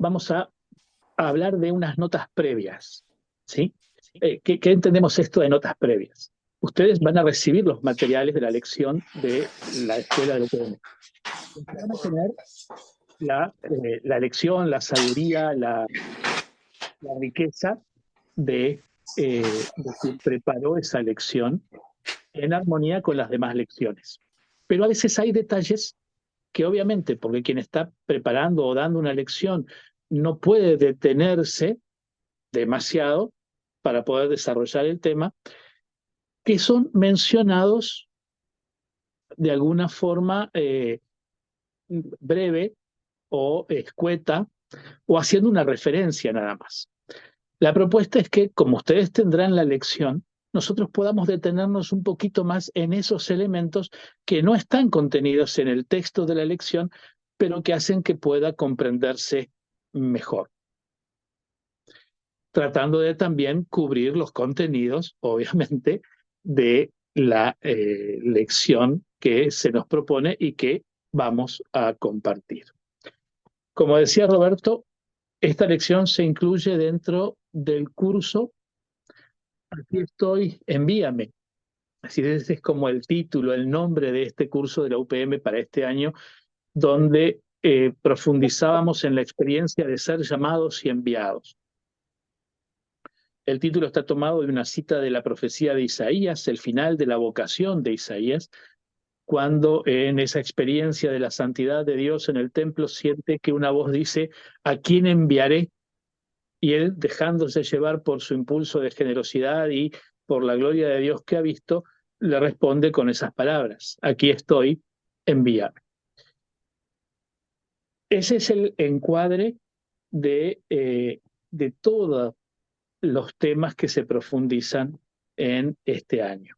vamos a hablar de unas notas previas, ¿sí? ¿Qué entendemos esto de notas previas? Ustedes van a recibir los materiales de la lección de la escuela de UPM. Van a tener la lección, la sabiduría, la riqueza de quien preparó esa lección en armonía con las demás lecciones. Pero a veces hay detalles que obviamente, porque quien está preparando o dando una lección no puede detenerse demasiado para poder desarrollar el tema, que son mencionados de alguna forma breve o escueta o haciendo una referencia nada más. La propuesta es que, como ustedes tendrán la lección, nosotros podamos detenernos un poquito más en esos elementos que no están contenidos en el texto de la lección, pero que hacen que pueda comprenderse mejor, tratando de también cubrir los contenidos, obviamente, de la lección que se nos propone y que vamos a compartir. Como decía Roberto, esta lección se incluye dentro del curso Aquí estoy, envíame. Así ese es como el título, el nombre de este curso de la UPM para este año, donde profundizábamos en la experiencia de ser llamados y enviados. El título está tomado de una cita de la profecía de Isaías, el final de la vocación de Isaías, cuando en esa experiencia de la santidad de Dios en el templo siente que una voz dice, ¿a quién enviaré? Y él, dejándose llevar por su impulso de generosidad y por la gloria de Dios que ha visto, le responde con esas palabras, aquí estoy, envíame. Ese es el encuadre de todos los temas que se profundizan en este año.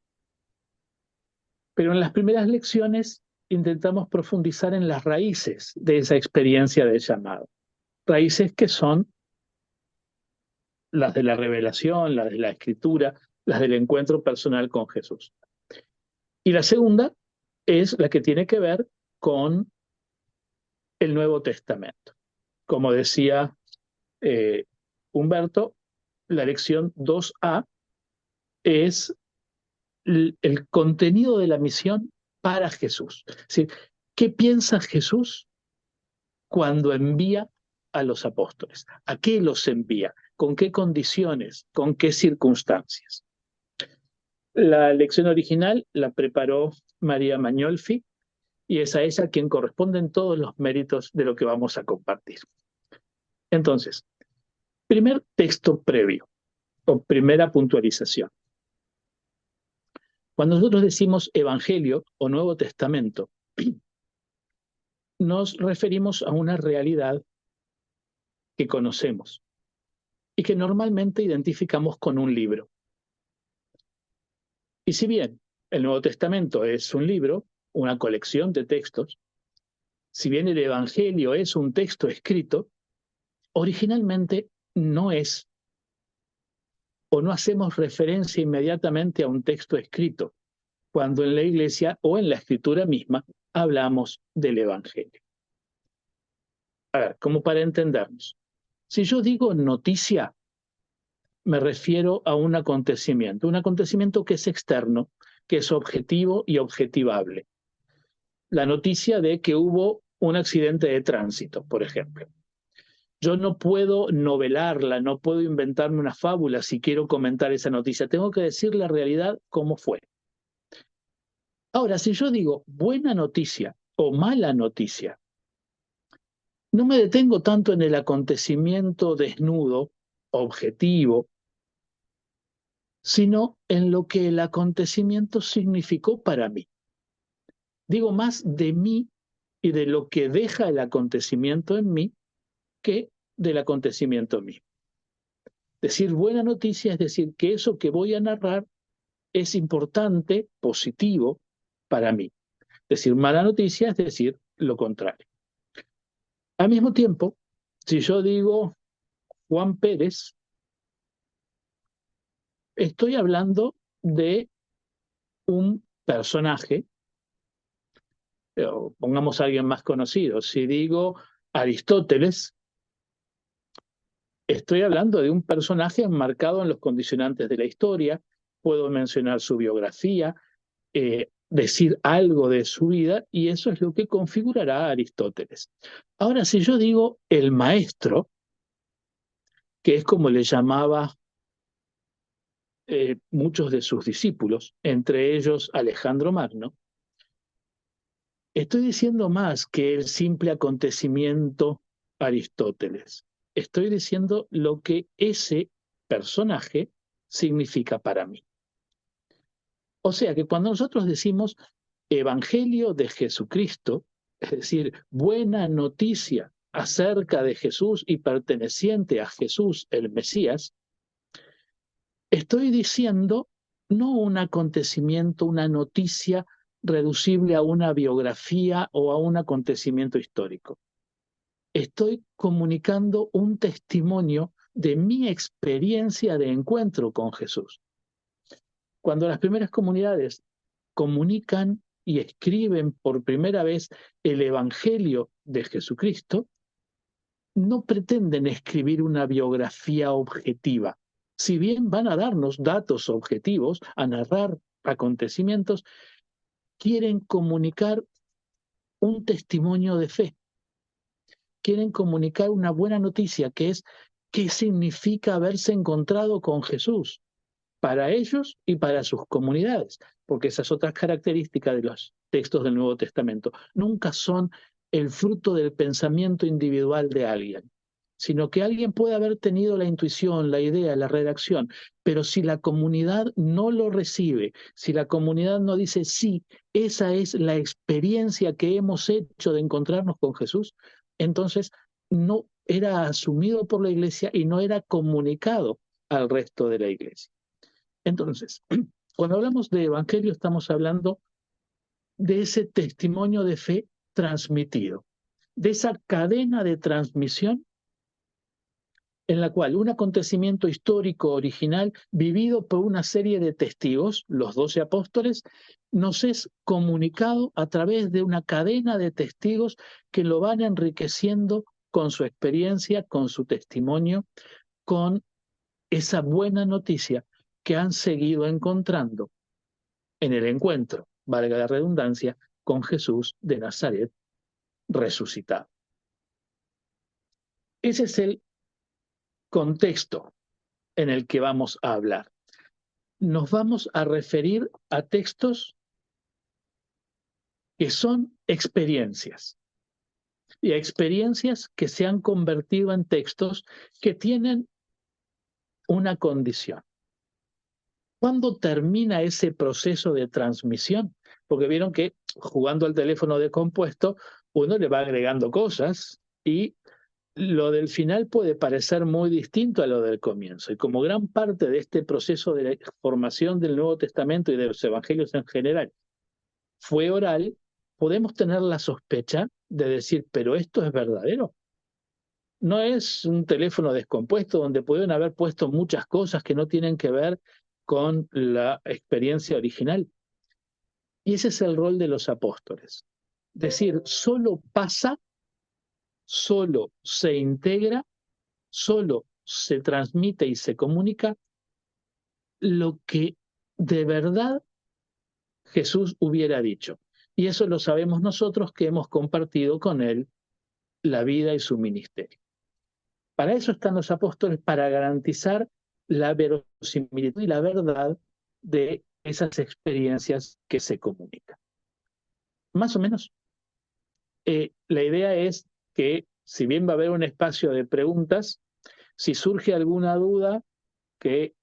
Pero en las primeras lecciones intentamos profundizar en las raíces de esa experiencia del llamado. Raíces que son las de la revelación, las de la escritura, las del encuentro personal con Jesús. Y la segunda es la que tiene que ver con el Nuevo Testamento. Como decía eh, Humberto, la lección 2A es el contenido de la misión para Jesús. Es decir, ¿qué piensa Jesús cuando envía a los apóstoles? ¿A qué los envía? ¿Con qué condiciones? ¿Con qué circunstancias? La lección original la preparó María Magnolfi y es a ella quien corresponden todos los méritos de lo que vamos a compartir. Entonces, primer texto previo o primera puntualización. Cuando nosotros decimos Evangelio o Nuevo Testamento, nos referimos a una realidad que conocemos y que normalmente identificamos con un libro. Y si bien el Nuevo Testamento es un libro, una colección de textos, si bien el Evangelio es un texto escrito, originalmente no es o no hacemos referencia inmediatamente a un texto escrito, cuando en la iglesia o en la escritura misma hablamos del Evangelio. A ver, como para entendernos, si yo digo noticia, me refiero a un acontecimiento que es externo, que es objetivo y objetivable. La noticia de que hubo un accidente de tránsito, por ejemplo. Yo no puedo novelarla, no puedo inventarme una fábula si quiero comentar esa noticia. Tengo que decir la realidad como fue. Ahora, si yo digo buena noticia o mala noticia, no me detengo tanto en el acontecimiento desnudo, objetivo, sino en lo que el acontecimiento significó para mí. Digo más de mí y de lo que deja el acontecimiento en mí que del acontecimiento mismo. Decir buena noticia es decir que eso que voy a narrar es importante, positivo para mí. Decir mala noticia es decir lo contrario. Al mismo tiempo, si yo digo Juan Pérez, estoy hablando de un personaje, o pongamos a alguien más conocido. Si digo Aristóteles, Estoy hablando de un personaje enmarcado en los condicionantes de la historia, puedo mencionar su biografía, decir algo de su vida, y eso es lo que configurará a Aristóteles. Ahora, si yo digo el maestro, que es como le llamaba muchos de sus discípulos, entre ellos Alejandro Magno, estoy diciendo más que el simple acontecimiento Aristóteles. Estoy diciendo lo que ese personaje significa para mí. O sea que cuando nosotros decimos Evangelio de Jesucristo, es decir, buena noticia acerca de Jesús y perteneciente a Jesús, el Mesías, estoy diciendo no un acontecimiento, una noticia reducible a una biografía o a un acontecimiento histórico. Estoy comunicando un testimonio de mi experiencia de encuentro con Jesús. Cuando las primeras comunidades comunican y escriben por primera vez el Evangelio de Jesucristo, no pretenden escribir una biografía objetiva. Si bien van a darnos datos objetivos, a narrar acontecimientos, quieren comunicar un testimonio de fe. Quieren comunicar una buena noticia, que es qué significa haberse encontrado con Jesús para ellos y para sus comunidades, porque esas otras características de los textos del Nuevo Testamento nunca son el fruto del pensamiento individual de alguien, sino que alguien puede haber tenido la intuición, la idea, la redacción, pero si la comunidad no lo recibe, si la comunidad no dice, sí, esa es la experiencia que hemos hecho de encontrarnos con Jesús, entonces no era asumido por la iglesia y no era comunicado al resto de la iglesia. Entonces, cuando hablamos de evangelio estamos hablando de ese testimonio de fe transmitido, de esa cadena de transmisión en la cual un acontecimiento histórico original vivido por una serie de testigos, los 12 apóstoles, nos es comunicado a través de una cadena de testigos que lo van enriqueciendo con su experiencia, con su testimonio, con esa buena noticia que han seguido encontrando en el encuentro, valga la redundancia, con Jesús de Nazaret resucitado. Ese es el contexto en el que vamos a hablar. Nos vamos a referir a textos que son experiencias y a experiencias que se han convertido en textos que tienen una condición. ¿Cuándo termina ese proceso de transmisión? Porque vieron que jugando al teléfono descompuesto, uno le va agregando cosas y lo del final puede parecer muy distinto a lo del comienzo. Y como gran parte de este proceso de formación del Nuevo Testamento y de los evangelios en general fue oral, podemos tener la sospecha de decir, pero esto es verdadero. No es un teléfono descompuesto donde pueden haber puesto muchas cosas que no tienen que ver con la experiencia original. Y ese es el rol de los apóstoles. Decir, solo pasa, solo se integra, solo se transmite y se comunica lo que de verdad Jesús hubiera dicho. Y eso lo sabemos nosotros que hemos compartido con él la vida y su ministerio. Para eso están los apóstoles, para garantizar la verosimilitud y la verdad de esas experiencias que se comunican. Más o menos. La idea es que, si bien va a haber un espacio de preguntas, si surge alguna duda que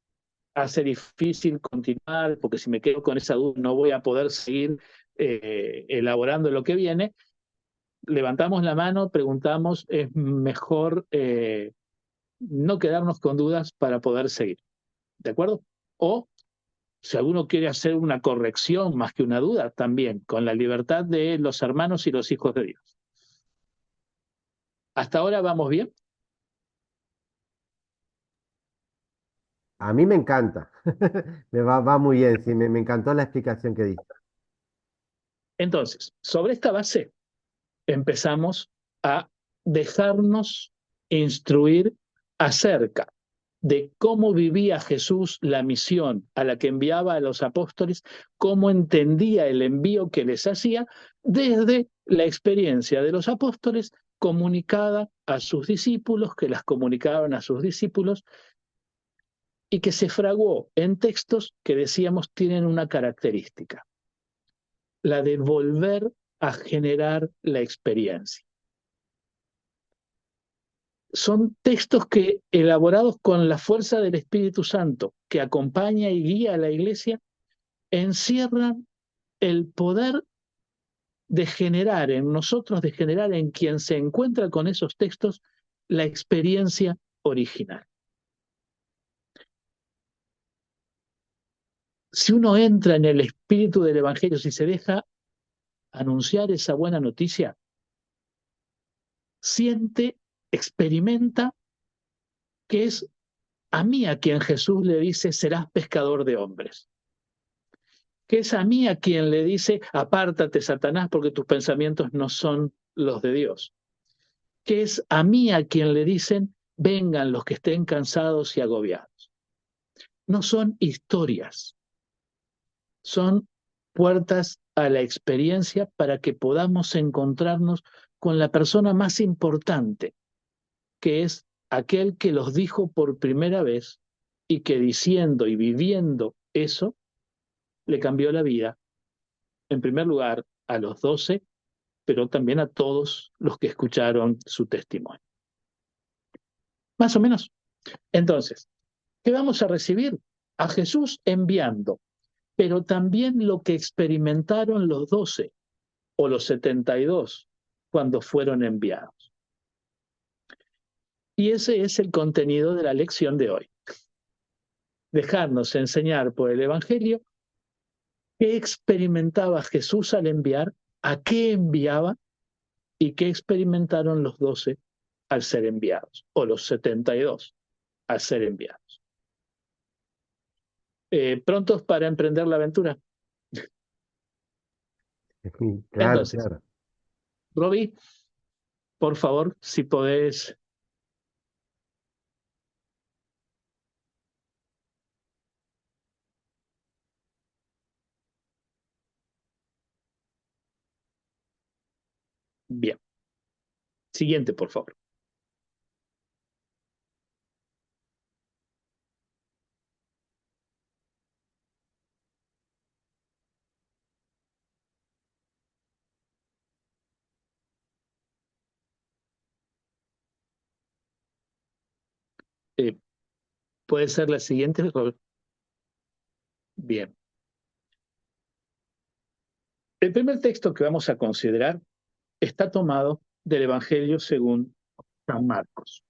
hace difícil continuar, porque si me quedo con esa duda no voy a poder seguir elaborando lo que viene, levantamos la mano, preguntamos, es mejor no quedarnos con dudas para poder seguir. ¿De acuerdo? O si alguno quiere hacer una corrección más que una duda, también, con la libertad de los hermanos y los hijos de Dios. ¿Hasta ahora vamos bien? A mí me encanta. Va muy bien, sí, me encantó la explicación que diste. Entonces, sobre esta base empezamos a dejarnos instruir acerca de cómo vivía Jesús la misión a la que enviaba a los apóstoles, cómo entendía el envío que les hacía desde la experiencia de los apóstoles comunicada a sus discípulos, que las comunicaban a sus discípulos, y que se fraguó en textos que decíamos tienen una característica, la de volver a generar la experiencia. Son textos que, elaborados con la fuerza del Espíritu Santo, que acompaña y guía a la Iglesia, encierran el poder de generar en nosotros, de generar en quien se encuentra con esos textos, la experiencia original. Si uno entra en el espíritu del Evangelio, si se deja anunciar esa buena noticia, siente, experimenta que es a mí a quien Jesús le dice, serás pescador de hombres. Que es a mí a quien le dice, apártate, Satanás, porque tus pensamientos no son los de Dios. Que es a mí a quien le dicen, vengan los que estén cansados y agobiados. No son historias, son puertas a la experiencia para que podamos encontrarnos con la persona más importante, que es aquel que los dijo por primera vez y que diciendo y viviendo eso, le cambió la vida, en primer lugar, a los 12, pero también a todos los que escucharon su testimonio. Más o menos. Entonces, ¿qué vamos a recibir? A Jesús enviando, pero también lo que experimentaron los 12 o los 72 cuando fueron enviados. Y ese es el contenido de la lección de hoy. Dejarnos enseñar por el Evangelio qué experimentaba Jesús al enviar, a qué enviaba y qué experimentaron los 12 al ser enviados, o los 72 al ser enviados. ¿Prontos para emprender la aventura? Claro, Entonces, claro. Roby, por favor, si podés. Bien. Siguiente, por favor. Eh, ¿Puede ser la siguiente, Robert? Bien. El primer texto que vamos a considerar está tomado del Evangelio según San Marcos.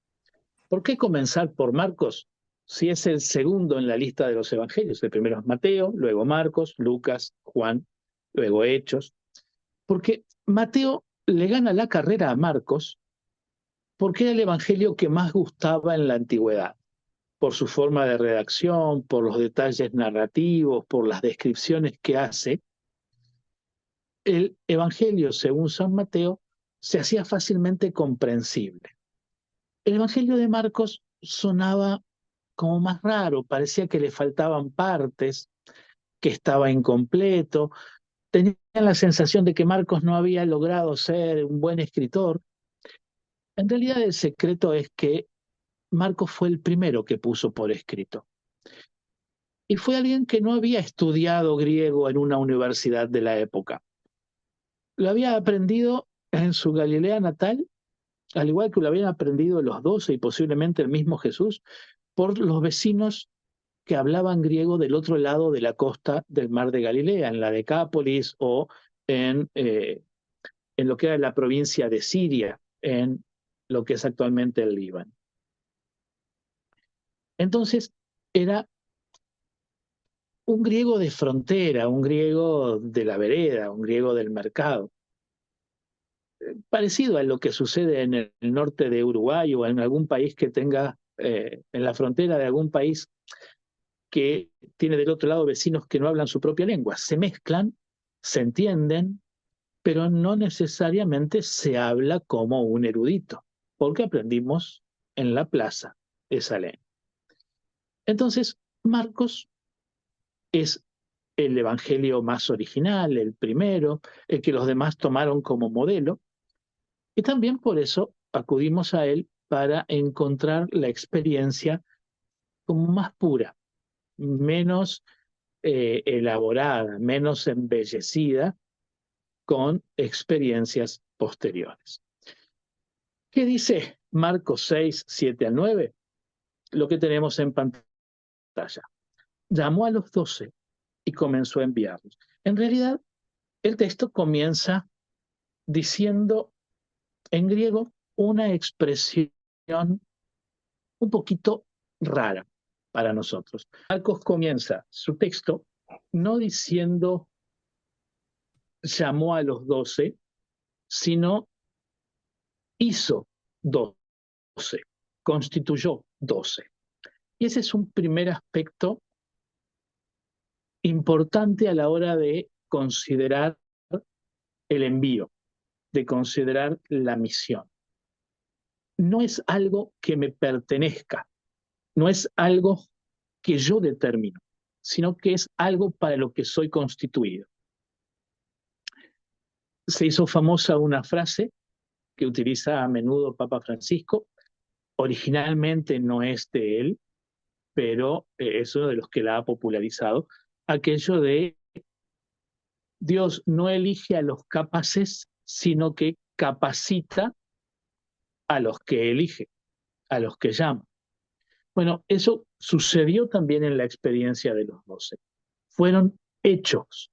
¿Por qué comenzar por Marcos si es el segundo en la lista de los evangelios? El primero es Mateo, luego Marcos, Lucas, Juan, luego Hechos. Porque Mateo le gana la carrera a Marcos porque era el evangelio que más gustaba en la antigüedad, por su forma de redacción, por los detalles narrativos, por las descripciones que hace. El evangelio, según San Mateo, se hacía fácilmente comprensible. El evangelio de Marcos sonaba como más raro, parecía que le faltaban partes, que estaba incompleto. Tenía la sensación de que Marcos no había logrado ser un buen escritor. En realidad el secreto es que Marcos fue el primero que puso por escrito. Y fue alguien que no había estudiado griego en una universidad de la época. Lo había aprendido en su Galilea natal, al igual que lo habían aprendido los 12 y posiblemente el mismo Jesús, por los vecinos que hablaban griego del otro lado de la costa del mar de Galilea, en la Decápolis o en lo que era la provincia de Siria, en lo que es actualmente el Líbano. Entonces, era un griego de frontera, un griego de la vereda, un griego del mercado, parecido a lo que sucede en el norte de Uruguay o en algún país que tenga, en la frontera de algún país que tiene del otro lado vecinos que no hablan su propia lengua. Se mezclan, se entienden, pero no necesariamente se habla como un erudito, porque aprendimos en la plaza esa lengua. Entonces, Marcos es el evangelio más original, el primero, el que los demás tomaron como modelo, y también por eso acudimos a él para encontrar la experiencia como más pura, menos elaborada, menos embellecida con experiencias posteriores. ¿Qué dice Marcos 6, 7 al 9? Lo que tenemos en pantalla. Llamó a los 12 y comenzó a enviarlos. En realidad, el texto comienza diciendo en griego una expresión un poquito rara para nosotros. Marcos comienza su texto no diciendo llamó a los 12, sino hizo 12, constituyó 12. Y ese es un primer aspecto importante a la hora de considerar el envío, de considerar la misión. No es algo que me pertenezca, no es algo que yo determino, sino que es algo para lo que soy constituido. Se hizo famosa una frase que utiliza a menudo Papa Francisco, originalmente no es de él, pero es uno de los que la ha popularizado, aquello de Dios no elige a los capaces, sino que capacita a los que elige, a los que llama. Bueno, eso sucedió también en la experiencia de los 12. Fueron hechos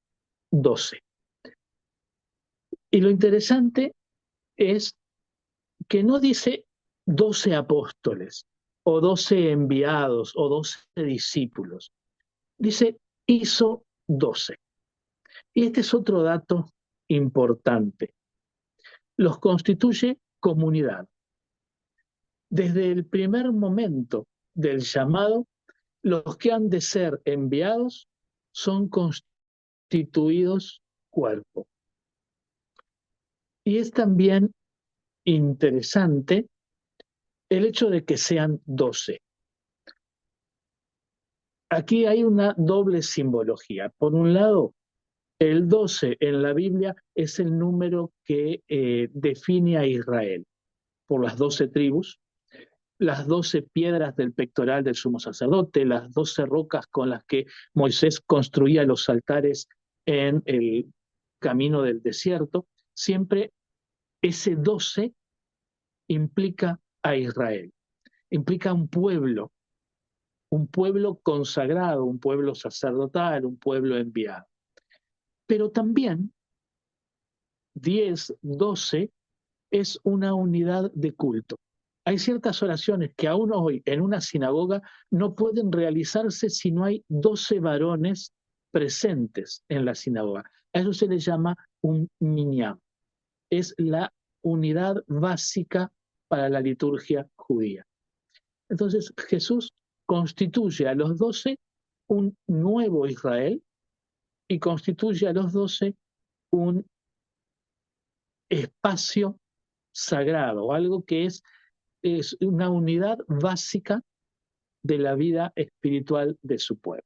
12. Y lo interesante es que no dice 12 apóstoles o 12 enviados o 12 discípulos. Dice hizo 12. Y este es otro dato importante. Los constituye comunidad. Desde el primer momento del llamado, los que han de ser enviados son constituidos cuerpo. Y es también interesante el hecho de que sean 12. Aquí hay una doble simbología. Por un lado, el 12 en la Biblia es el número que define a Israel por las 12 tribus, las 12 piedras del pectoral del sumo sacerdote, las 12 rocas con las que Moisés construía los altares en el camino del desierto. Siempre ese 12 implica a Israel, implica un pueblo consagrado, un pueblo sacerdotal, un pueblo enviado. Pero también 10, 12 es una unidad de culto. Hay ciertas oraciones que aún hoy en una sinagoga no pueden realizarse si no hay 12 varones presentes en la sinagoga. A eso se le llama un minyan. Es la unidad básica para la liturgia judía. Entonces Jesús constituye a los 12 un nuevo Israel y constituye a los 12 un espacio sagrado, algo que es una unidad básica de la vida espiritual de su pueblo.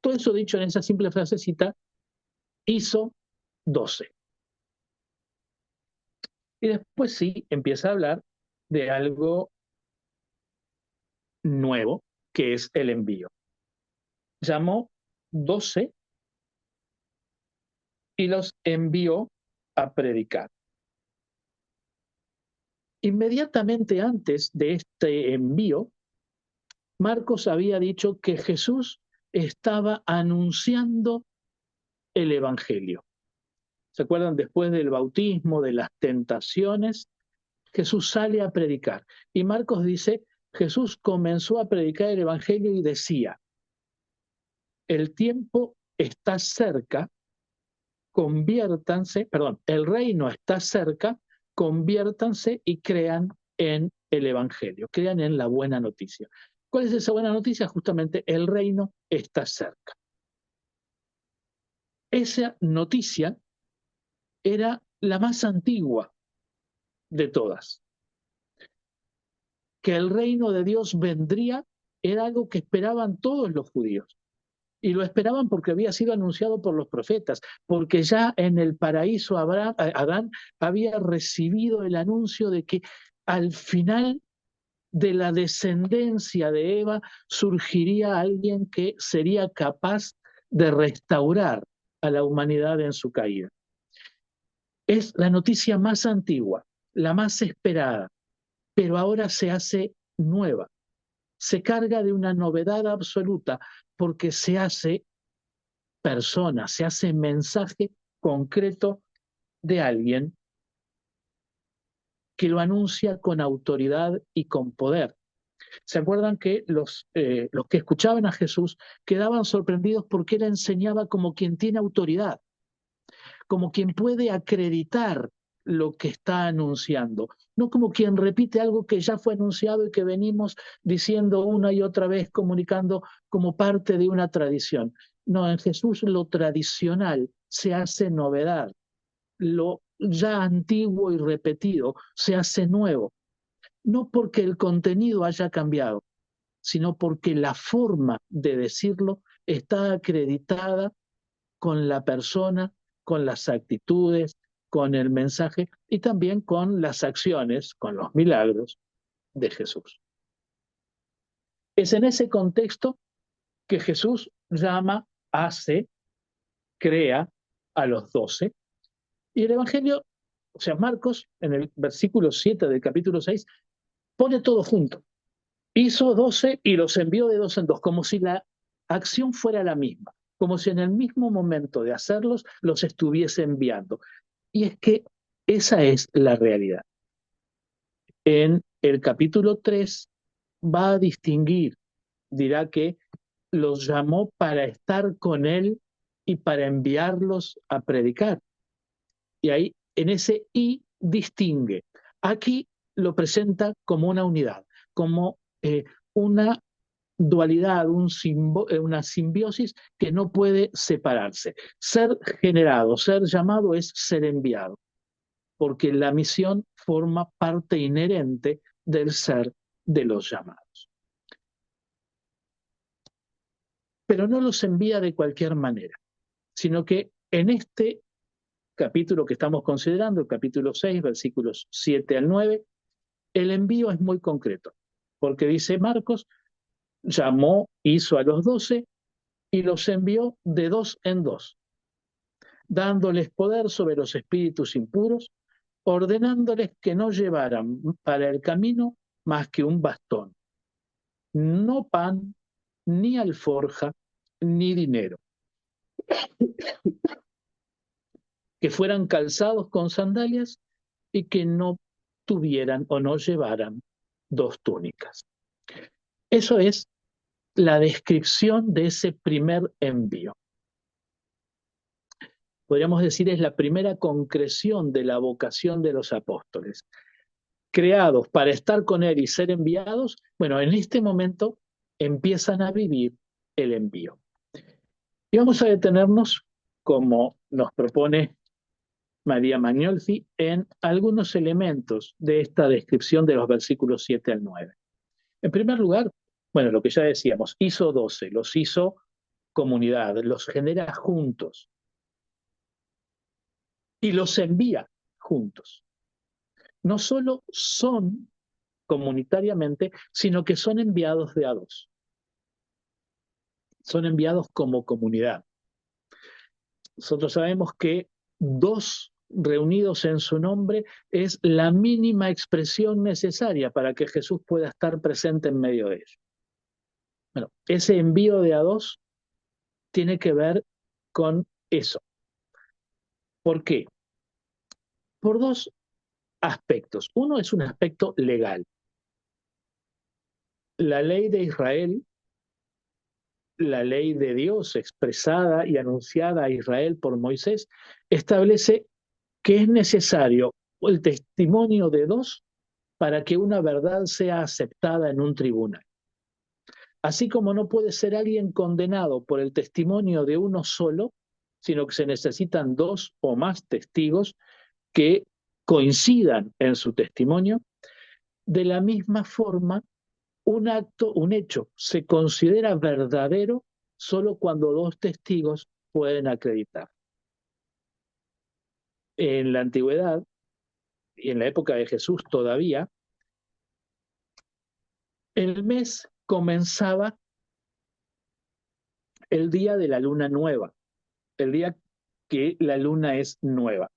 Todo eso dicho en esa simple frasecita, hizo 12. Y después sí empieza a hablar de algo nuevo, que es el envío. Llamó 12 y los envió a predicar. Inmediatamente antes de este envío, Marcos había dicho que Jesús estaba anunciando el Evangelio. ¿Se acuerdan? Después del bautismo, de las tentaciones, Jesús sale a predicar. Y Marcos dice, Jesús comenzó a predicar el Evangelio y decía, el tiempo está cerca, el reino está cerca, conviértanse y crean en el Evangelio, crean en la buena noticia. ¿Cuál es esa buena noticia? Justamente el reino está cerca. Esa noticia era la más antigua de todas. que el reino de Dios vendría, era algo que esperaban todos los judíos. Y lo esperaban porque había sido anunciado por los profetas, porque ya en el paraíso Adán había recibido el anuncio de que al final de la descendencia de Eva surgiría alguien que sería capaz de restaurar a la humanidad en su caída. Es la noticia más antigua, la más esperada, pero ahora se hace nueva. Se carga de una novedad absoluta porque se hace persona, se hace mensaje concreto de alguien que lo anuncia con autoridad y con poder. ¿Se acuerdan que los que escuchaban a Jesús quedaban sorprendidos porque él enseñaba como quien tiene autoridad, como quien puede acreditar lo que está anunciando, no como quien repite algo que ya fue anunciado y que venimos diciendo una y otra vez, comunicando como parte de una tradición? No, en Jesús lo tradicional se hace novedad, lo ya antiguo y repetido se hace nuevo, no porque el contenido haya cambiado, sino porque la forma de decirlo está acreditada con la persona, con las actitudes, con el mensaje y también con las acciones, con los milagros de Jesús. Es en ese contexto que Jesús llama, hace, crea a los 12. Y el Evangelio, o sea, Marcos, en el versículo 7 del capítulo 6, pone todo junto. Hizo 12 y los envió de dos en dos, como si la acción fuera la misma, como si en el mismo momento de hacerlos los estuviese enviando. Y es que esa es la realidad. En el capítulo 3 va a distinguir, dirá que los llamó para estar con él y para enviarlos a predicar. Y ahí, en ese y, distingue. Aquí lo presenta como una unidad, como una dualidad, una simbiosis que no puede separarse. Ser generado, ser llamado es ser enviado, porque la misión forma parte inherente del ser de los llamados. Pero no los envía de cualquier manera, sino que en este capítulo que estamos considerando, el capítulo 6, versículos 7 al 9, el envío es muy concreto, porque dice Marcos, llamó, hizo a los 12 y los envió de dos en dos, dándoles poder sobre los espíritus impuros, ordenándoles que no llevaran para el camino más que un bastón, no pan, ni alforja, ni dinero, que fueran calzados con sandalias y que no tuvieran o no llevaran dos túnicas. Eso es la descripción de ese primer envío. Podríamos decir es la primera concreción de la vocación de los apóstoles. Creados para estar con él y ser enviados, bueno, en este momento empiezan a vivir el envío. Y vamos a detenernos, como nos propone María Magnolfi, en algunos elementos de esta descripción de los versículos 7 al 9. En primer lugar, bueno, lo que ya decíamos, hizo 12, los hizo comunidad, los genera juntos y los envía juntos. No solo son comunitariamente, sino que son enviados de a dos. Son enviados como comunidad. Nosotros sabemos que dos reunidos en su nombre es la mínima expresión necesaria para que Jesús pueda estar presente en medio de ellos. Bueno, ese envío de a dos tiene que ver con eso. ¿Por qué? Por dos aspectos. Uno es un aspecto legal. La ley de Israel, la ley de Dios expresada y anunciada a Israel por Moisés, establece que es necesario el testimonio de dos para que una verdad sea aceptada en un tribunal. Así como no puede ser alguien condenado por el testimonio de uno solo, sino que se necesitan dos o más testigos que coincidan en su testimonio, De la misma forma, un acto, un hecho, se considera verdadero solo cuando dos testigos pueden acreditar. En la antigüedad, y en la época de Jesús todavía, el mes comenzaba el día de la luna nueva, el día que la luna es nueva.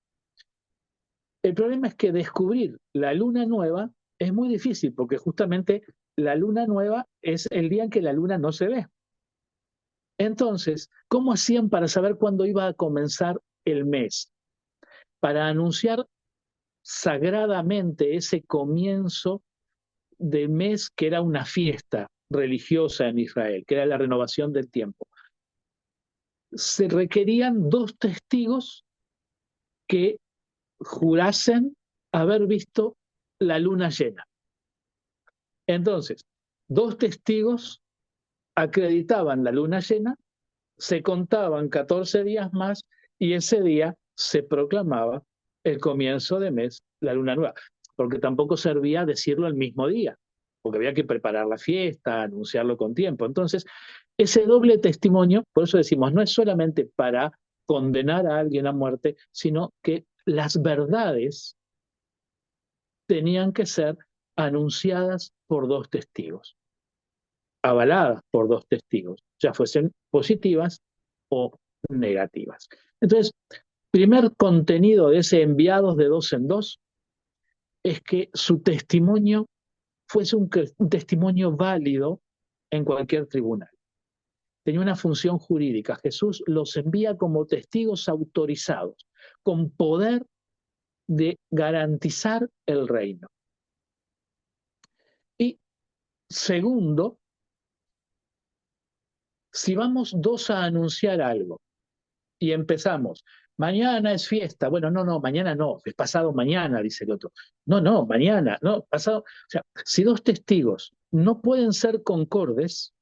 El problema es que descubrir la luna nueva es muy difícil, porque justamente la luna nueva es el día en que la luna no se ve. Entonces, ¿cómo hacían para saber cuándo iba a comenzar el mes? Para anunciar sagradamente ese comienzo de mes que era una fiesta religiosa en Israel, que era la renovación del tiempo. Se requerían dos testigos que jurasen haber visto la luna llena. Entonces, dos testigos acreditaban la luna llena, se contaban 14 días más y ese día se proclamaba el comienzo de mes, la luna nueva, porque tampoco servía decirlo el mismo día, porque había que preparar la fiesta, anunciarlo con tiempo. Entonces, ese doble testimonio, por eso decimos, no es solamente para condenar a alguien a muerte, sino que las verdades tenían que ser anunciadas por dos testigos, avaladas por dos testigos, ya fuesen positivas o negativas. Entonces, primer contenido de ese enviados de dos en dos es que su testimonio fuese un testimonio válido en cualquier tribunal. Tenía una función jurídica. Jesús los envía como testigos autorizados, con poder de garantizar el reino. Y segundo, si vamos dos a anunciar algo y empezamos, mañana es fiesta, bueno, no, mañana no, es pasado mañana, dice el otro. No, mañana, no, pasado. O sea, si dos testigos no pueden ser concordes,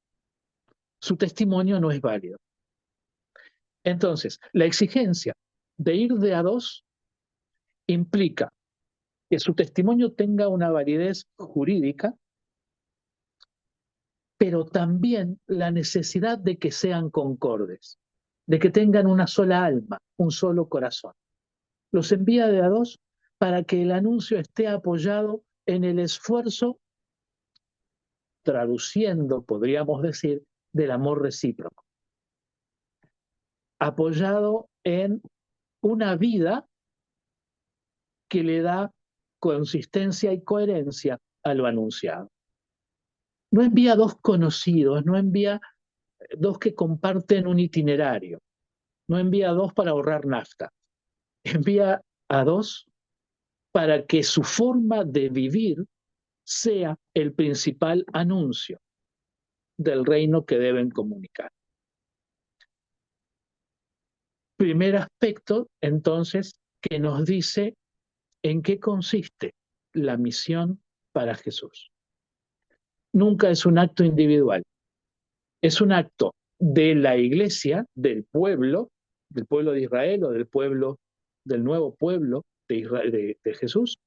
su testimonio no es válido. Entonces, la exigencia de ir de a dos implica que su testimonio tenga una validez jurídica, pero también la necesidad de que sean concordes, de que tengan una sola alma, un solo corazón. Los envía de a dos para que el anuncio esté apoyado en el esfuerzo, traduciendo, podríamos decir, del amor recíproco, apoyado en una vida que le da consistencia y coherencia a lo anunciado. No envía dos conocidos, no envía dos que comparten un itinerario, no envía dos para ahorrar nafta, envía a dos para que su forma de vivir sea el principal anuncio del reino que deben comunicar. Primer aspecto, entonces, que nos dice en qué consiste la misión para Jesús. Nunca es un acto individual, es un acto de la iglesia, del pueblo de Israel o del nuevo pueblo de, Israel, de Jesús,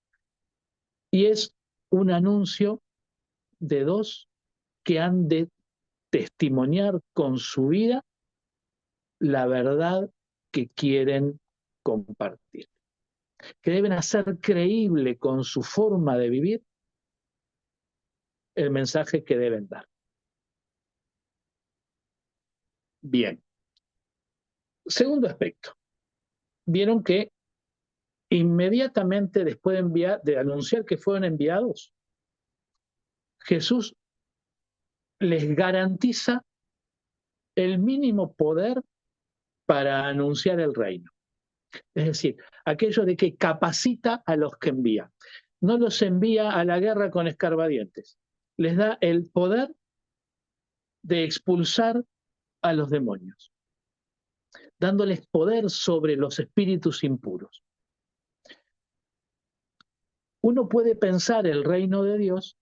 y es un anuncio de dos que han de testimoniar con su vida la verdad que quieren compartir, que deben hacer creíble con su forma de vivir el mensaje que deben dar. Bien. Segundo aspecto. Vieron que inmediatamente después de anunciar que fueron enviados, Jesús les garantiza el mínimo poder para anunciar el reino. Es decir, aquello de que capacita a los que envía. No los envía a la guerra con escarbadientes. Les da el poder de expulsar a los demonios, dándoles poder sobre los espíritus impuros. Uno puede pensar el reino de Dios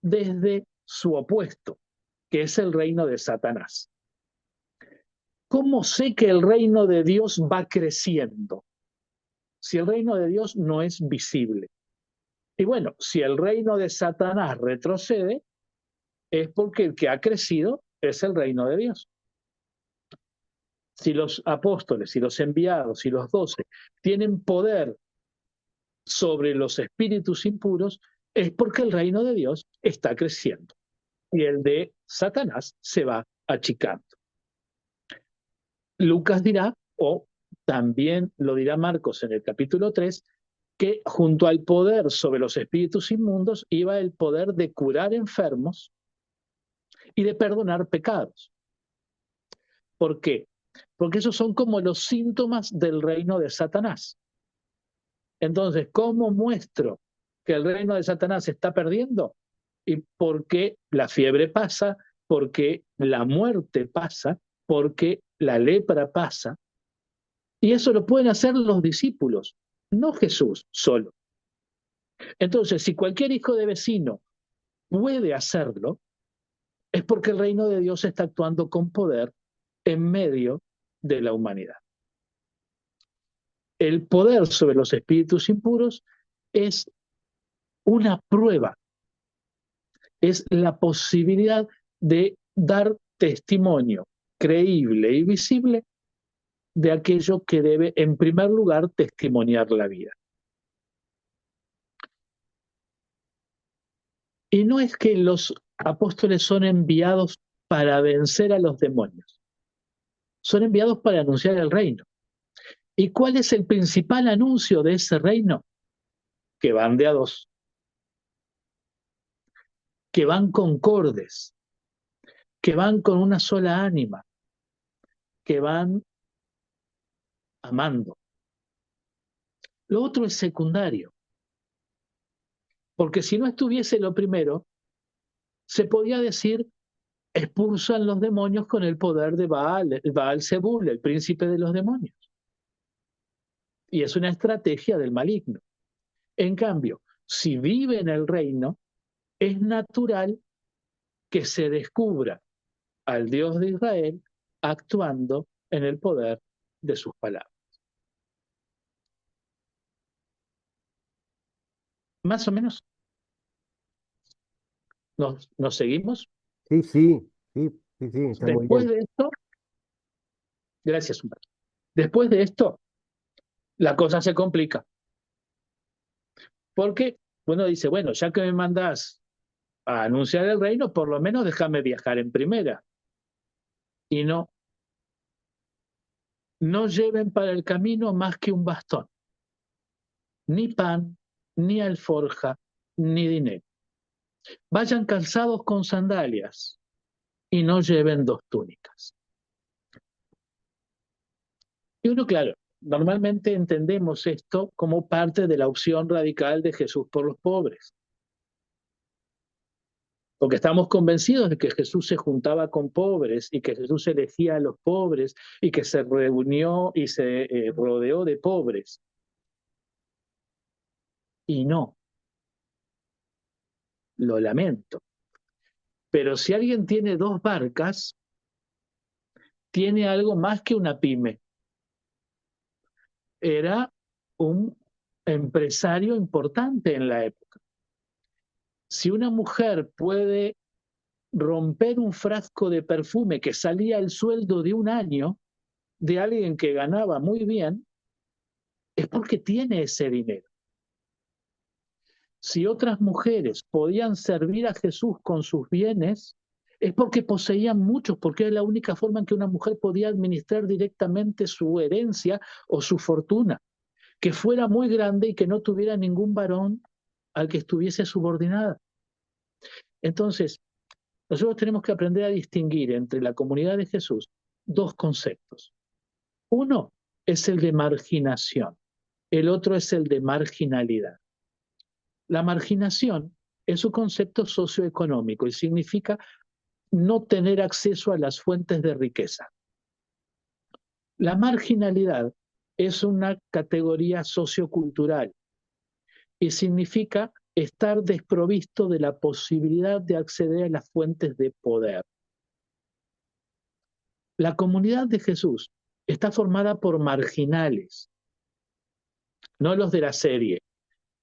desde su opuesto, que es el reino de Satanás. ¿Cómo sé que el reino de Dios va creciendo? Si el reino de Dios no es visible. Y bueno, si el reino de Satanás retrocede, es porque el que ha crecido es el reino de Dios. Si los apóstoles, si los enviados, si los 12 tienen poder sobre los espíritus impuros, es porque el reino de Dios está creciendo y el de Satanás se va achicando. Lucas dirá, o también lo dirá Marcos en el capítulo 3, que junto al poder sobre los espíritus inmundos iba el poder de curar enfermos y de perdonar pecados. ¿Por qué? Porque esos son como los síntomas del reino de Satanás. Entonces, ¿cómo muestro que el reino de Satanás se está perdiendo? Y porque la fiebre pasa, porque la muerte pasa, porque la lepra pasa. Y eso lo pueden hacer los discípulos, no Jesús solo. Entonces, si cualquier hijo de vecino puede hacerlo, es porque el reino de Dios está actuando con poder en medio de la humanidad. El poder sobre los espíritus impuros es una prueba, es la posibilidad de dar testimonio creíble y visible de aquello que debe, en primer lugar, testimoniar la vida. Y no es que los apóstoles son enviados para vencer a los demonios, son enviados para anunciar el reino. ¿Y cuál es el principal anuncio de ese reino? Que van de a dos, que van concordes, que van con una sola ánima, que van amando. Lo otro es secundario, porque si no estuviese lo primero, se podía decir, expulsan los demonios con el poder de Baal, Baal Zebul, el príncipe de los demonios. Y es una estrategia del maligno. En cambio, si vive en el reino, es natural que se descubra al Dios de Israel actuando en el poder de sus palabras. Más o menos, ¿nos seguimos? Sí, sí, sí, sí, sí, está muy Después bien. de esto, gracias, Humberto. Después de esto, la cosa se complica. Porque uno dice, bueno, ya que me mandás a anunciar el reino, por lo menos déjame viajar en primera. Y no, no lleven para el camino más que un bastón. Ni pan, ni alforja, ni dinero. Vayan calzados con sandalias y no lleven dos túnicas. Y uno, claro, normalmente entendemos esto como parte de la opción radical de Jesús por los pobres. Porque estamos convencidos de que Jesús se juntaba con pobres y que Jesús elegía a los pobres y que se reunió y se rodeó de pobres. Y no, lo lamento. Pero si alguien tiene dos barcas, tiene algo más que una pyme. Era un empresario importante en la época. Si una mujer puede romper un frasco de perfume que salía el sueldo de un año de alguien que ganaba muy bien, es porque tiene ese dinero. Si otras mujeres podían servir a Jesús con sus bienes, es porque poseían muchos, porque era la única forma en que una mujer podía administrar directamente su herencia o su fortuna, que fuera muy grande y que no tuviera ningún varón al que estuviese subordinada. Entonces, nosotros tenemos que aprender a distinguir entre la comunidad de Jesús dos conceptos. Uno es el de marginación, el otro es el de marginalidad. La marginación es un concepto socioeconómico y significa no tener acceso a las fuentes de riqueza. La marginalidad es una categoría sociocultural y significa estar desprovisto de la posibilidad de acceder a las fuentes de poder. La comunidad de Jesús está formada por marginales, no los de la serie,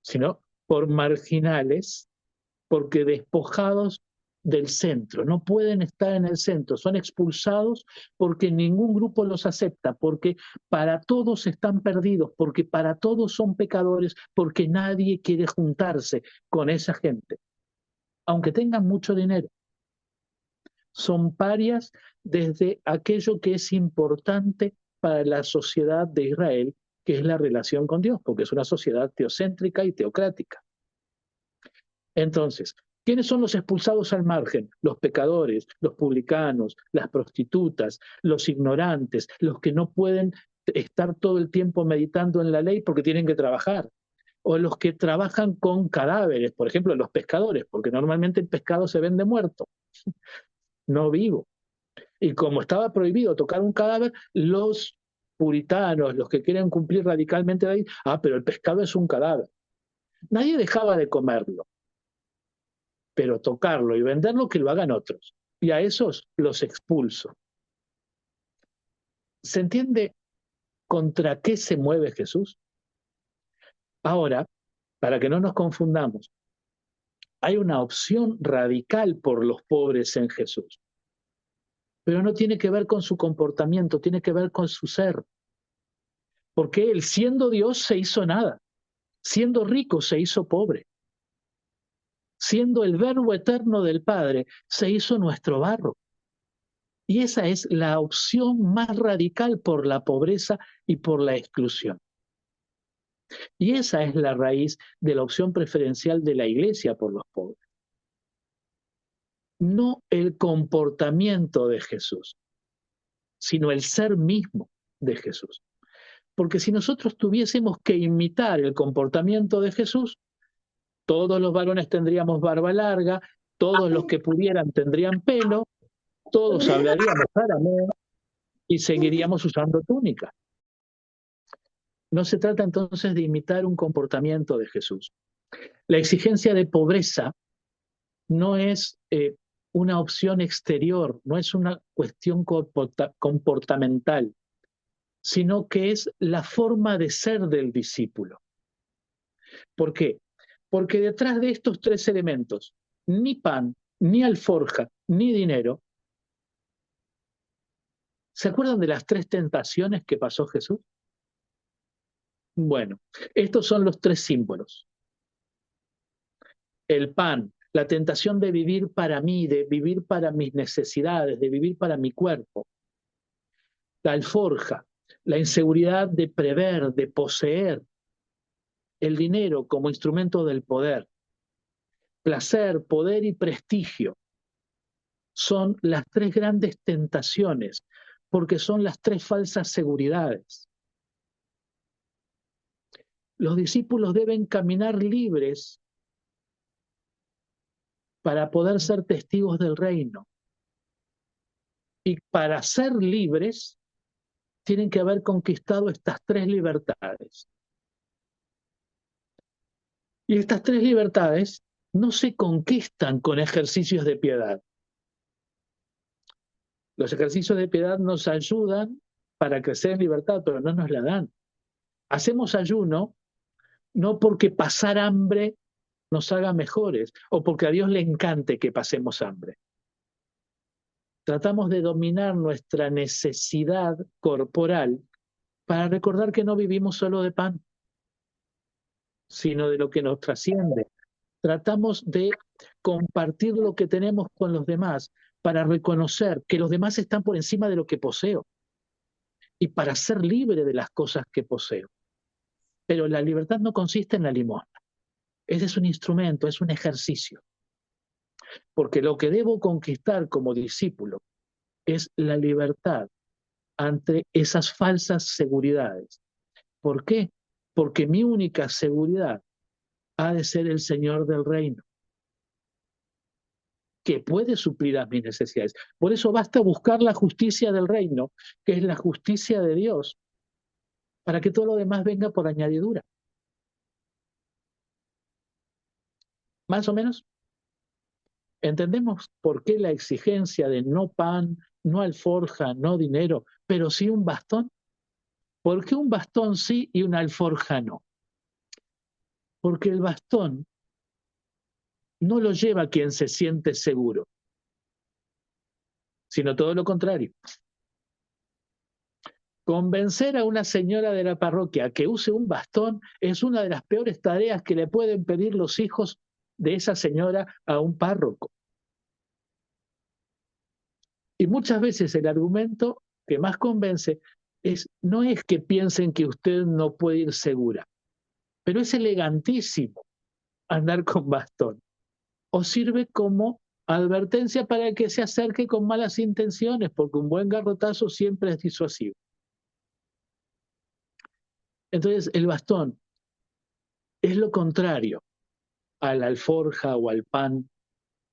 sino por marginales, porque despojados del centro, no pueden estar en el centro, son expulsados porque ningún grupo los acepta, porque para todos están perdidos, porque para todos son pecadores, porque nadie quiere juntarse con esa gente, aunque tengan mucho dinero. Son parias desde aquello que es importante para la sociedad de Israel, que es la relación con Dios, porque es una sociedad teocéntrica y teocrática. Entonces, ¿quiénes son los expulsados al margen? Los pecadores, los publicanos, las prostitutas, los ignorantes, los que no pueden estar todo el tiempo meditando en la ley porque tienen que trabajar, o los que trabajan con cadáveres, por ejemplo, los pescadores, porque normalmente el pescado se vende muerto, no vivo. Y como estaba prohibido tocar un cadáver, los puritanos, los que quieren cumplir radicalmente la ley, pero el pescado es un cadáver. Nadie dejaba de comerlo, pero tocarlo y venderlo que lo hagan otros. Y a esos los expulso. ¿Se entiende contra qué se mueve Jesús? Ahora, para que no nos confundamos, hay una opción radical por los pobres en Jesús, pero no tiene que ver con su comportamiento, tiene que ver con su ser. Porque él, siendo Dios, se hizo nada. Siendo rico, se hizo pobre. Siendo el verbo eterno del Padre, se hizo nuestro barro. Y esa es la opción más radical por la pobreza y por la exclusión. Y esa es la raíz de la opción preferencial de la Iglesia por los pobres. No el comportamiento de Jesús, sino el ser mismo de Jesús. Porque si nosotros tuviésemos que imitar el comportamiento de Jesús, todos los varones tendríamos barba larga, todos los que pudieran tendrían pelo, todos hablaríamos arameo y seguiríamos usando túnica. No se trata entonces de imitar un comportamiento de Jesús. La exigencia de pobreza no es una opción exterior, no es una cuestión comportamental, sino que es la forma de ser del discípulo. ¿Por qué? Porque detrás de estos tres elementos, ni pan, ni alforja, ni dinero, ¿se acuerdan de las tres tentaciones que pasó Jesús? Bueno, estos son los tres símbolos. El pan, la tentación de vivir para mí, de vivir para mis necesidades, de vivir para mi cuerpo. La alforja, la inseguridad de prever, de poseer. El dinero como instrumento del poder. Placer, poder y prestigio son las tres grandes tentaciones, porque son las tres falsas seguridades. Los discípulos deben caminar libres para poder ser testigos del reino. Y para ser libres, tienen que haber conquistado estas tres libertades. Y estas tres libertades no se conquistan con ejercicios de piedad. Los ejercicios de piedad nos ayudan para crecer en libertad, pero no nos la dan. Hacemos ayuno no porque pasar hambre nos haga mejores o porque a Dios le encante que pasemos hambre. Tratamos de dominar nuestra necesidad corporal para recordar que no vivimos solo de pan, sino de lo que nos trasciende. Tratamos de compartir lo que tenemos con los demás para reconocer que los demás están por encima de lo que poseo y para ser libre de las cosas que poseo. Pero la libertad no consiste en la limosna. Ese es un instrumento, es un ejercicio. Porque lo que debo conquistar como discípulo es la libertad ante esas falsas seguridades. ¿Por qué? Porque mi única seguridad ha de ser el Señor del reino, que puede suplir a mis necesidades. Por eso basta buscar la justicia del reino, que es la justicia de Dios, para que todo lo demás venga por añadidura. ¿Más o menos? ¿Entendemos por qué la exigencia de no pan, no alforja, no dinero, pero sí un bastón? ¿Por qué un bastón sí y una alforja no? Porque el bastón no lo lleva quien se siente seguro, sino todo lo contrario. Convencer a una señora de la parroquia que use un bastón es una de las peores tareas que le pueden pedir los hijos de esa señora a un párroco. Y muchas veces el argumento que más convence no es que piensen que usted no puede ir segura, pero es elegantísimo andar con bastón. O sirve como advertencia para el que se acerque con malas intenciones, porque un buen garrotazo siempre es disuasivo. Entonces, el bastón es lo contrario a la alforja o al pan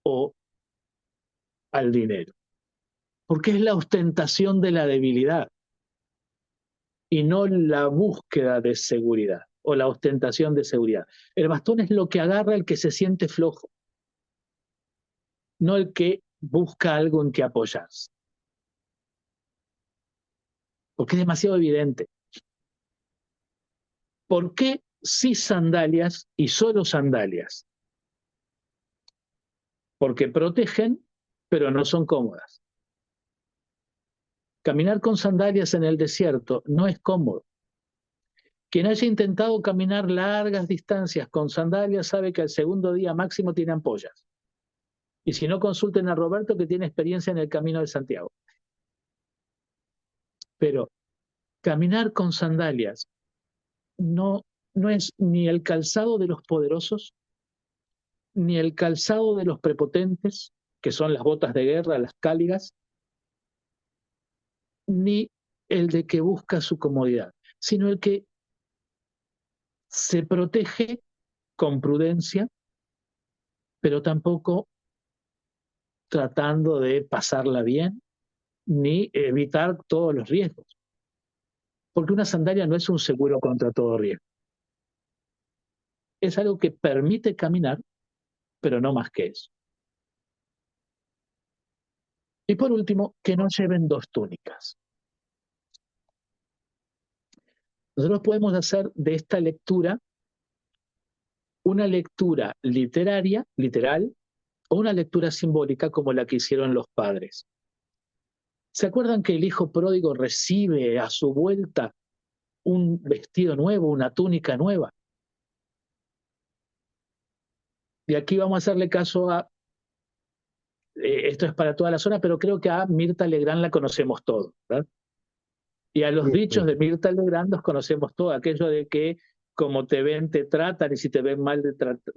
o al dinero, porque es la ostentación de la debilidad y no la búsqueda de seguridad o la ostentación de seguridad. El bastón es lo que agarra el que se siente flojo, no el que busca algo en que apoyarse, porque es demasiado evidente. ¿Por qué sí sandalias y solo sandalias? Porque protegen, pero no son cómodas. Caminar con sandalias en el desierto no es cómodo. Quien haya intentado caminar largas distancias con sandalias sabe que al segundo día máximo tiene ampollas. Y si no, consulten a Roberto, que tiene experiencia en el Camino de Santiago. Pero caminar con sandalias no es ni el calzado de los poderosos, ni el calzado de los prepotentes, que son las botas de guerra, las cáligas, ni el de que busca su comodidad, sino el que se protege con prudencia, pero tampoco tratando de pasarla bien, ni evitar todos los riesgos. Porque una sandalia no es un seguro contra todo riesgo. Es algo que permite caminar, pero no más que eso. Y por último, que no lleven dos túnicas. Nosotros podemos hacer de esta lectura una lectura literaria, literal, o una lectura simbólica como la que hicieron los padres. ¿Se acuerdan que el hijo pródigo recibe a su vuelta un vestido nuevo, una túnica nueva? Y aquí vamos a hacerle caso a, esto es para toda la zona, pero creo que a Mirta Legrand la conocemos todos, ¿verdad? Y a los Sí, dichos sí. de Mirta Legrand los conocemos todos, aquello de que como te ven te tratan, y si te ven mal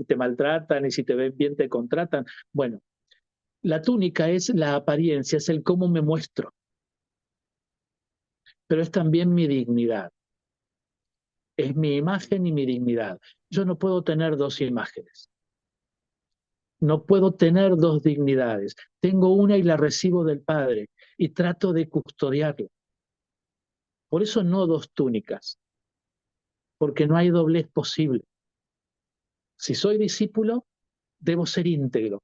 te maltratan, y si te ven bien te contratan. Bueno, la túnica es la apariencia, es el cómo me muestro, pero es también mi dignidad, es mi imagen y mi dignidad. Yo no puedo tener dos imágenes, no puedo tener dos dignidades. Tengo una y la recibo del Padre y trato de custodiarla. Por eso no dos túnicas, porque no hay doblez posible. Si soy discípulo, debo ser íntegro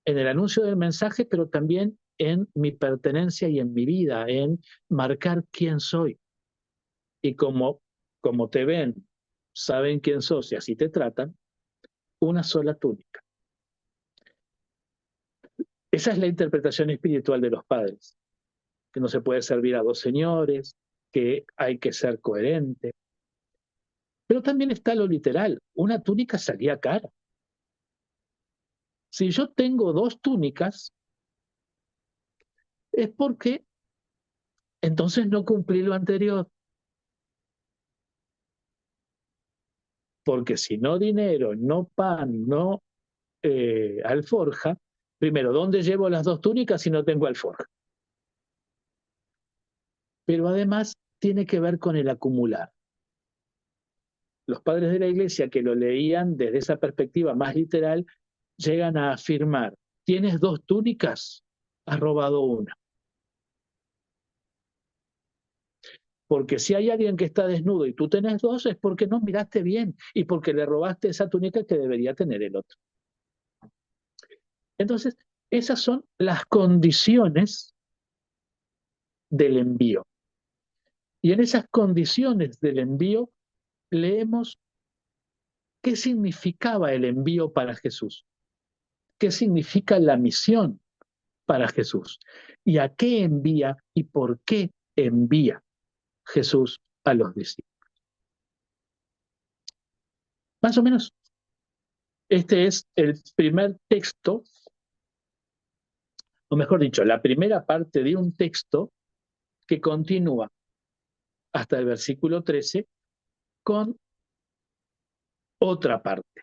en el anuncio del mensaje, pero también en mi pertenencia y en mi vida, en marcar quién soy. Y como te ven, saben quién sos y así te tratan, una sola túnica. Esa es la interpretación espiritual de los padres, que no se puede servir a dos señores, que hay que ser coherente. Pero también está lo literal, una túnica salía cara. Si yo tengo dos túnicas, es porque entonces no cumplí lo anterior. Porque si no dinero, no pan, no alforja, primero, ¿dónde llevo las dos túnicas si no tengo alforja? Pero además tiene que ver con el acumular. Los padres de la iglesia que lo leían desde esa perspectiva más literal, llegan a afirmar, ¿tienes dos túnicas? Has robado una. Porque si hay alguien que está desnudo y tú tenés dos, es porque no miraste bien y porque le robaste esa túnica que debería tener el otro. Entonces, esas son las condiciones del envío. Y en esas condiciones del envío leemos ¿Qué significaba el envío para Jesús? ¿Qué significa la misión para Jesús? ¿Y a qué envía y por qué envía Jesús a los discípulos? Más o menos, este es el primer texto, o mejor dicho, la primera parte de un texto que continúa hasta el versículo 13 con otra parte,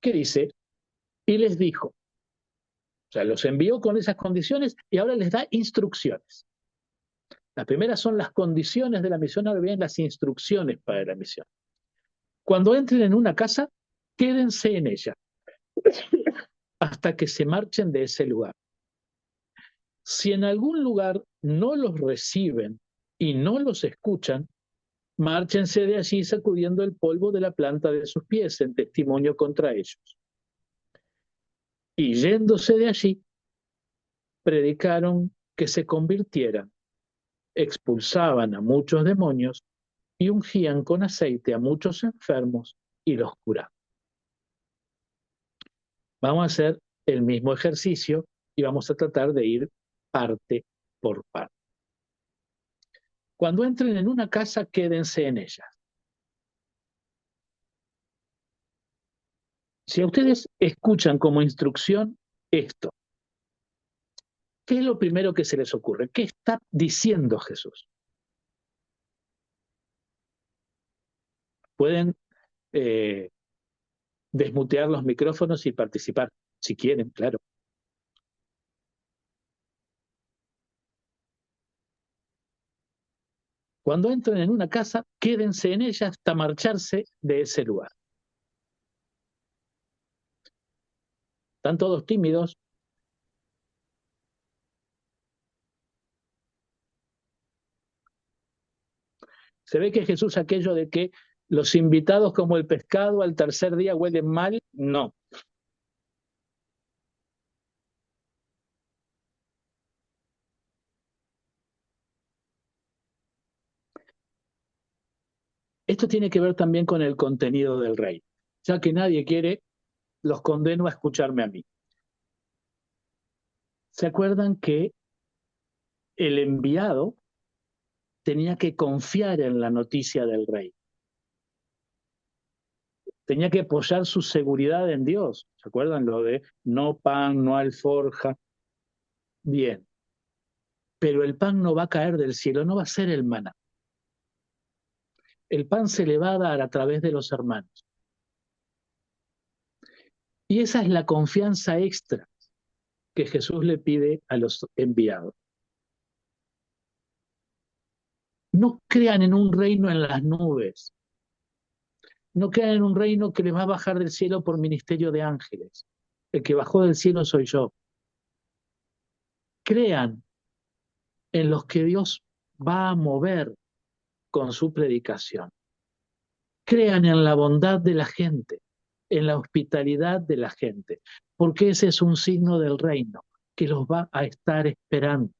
que dice, y les dijo, o sea, los envió con esas condiciones y ahora les da instrucciones. Las primeras son las condiciones de la misión, ahora vienen las instrucciones para la misión. Cuando entren en una casa, quédense en ella hasta que se marchen de ese lugar. Si en algún lugar no los reciben y no los escuchan, márchense de allí sacudiendo el polvo de la planta de sus pies en testimonio contra ellos. Y yéndose de allí, predicaron que se convirtieran, expulsaban a muchos demonios y ungían con aceite a muchos enfermos y los curaban. Vamos a hacer el mismo ejercicio y vamos a tratar de ir parte por parte. Cuando entren en una casa, quédense en ella. Si ustedes escuchan como instrucción esto, ¿qué es lo primero que se les ocurre? ¿Qué está diciendo Jesús? Pueden desmutear los micrófonos y participar, si quieren, claro. Cuando entren en una casa, quédense en ella hasta marcharse de ese lugar. Están todos tímidos. Se ve que Jesús aquello de que los invitados como el pescado al tercer día huelen mal, no. Esto tiene que ver también con el contenido del reino. Ya que nadie quiere, los condeno a escucharme a mí. ¿Se acuerdan que el enviado tenía que confiar en la noticia del rey? Tenía que apoyar su seguridad en Dios. ¿Se acuerdan lo de no pan, no alforja? Bien. Pero el pan no va a caer del cielo, no va a ser el maná. El pan se le va a dar a través de los hermanos. Y esa es la confianza extra que Jesús le pide a los enviados. No crean en un reino en las nubes. No crean en un reino que les va a bajar del cielo por ministerio de ángeles. El que bajó del cielo soy yo. Crean en los que Dios va a mover con su predicación. Crean en la bondad de la gente, en la hospitalidad de la gente, porque ese es un signo del reino que los va a estar esperando.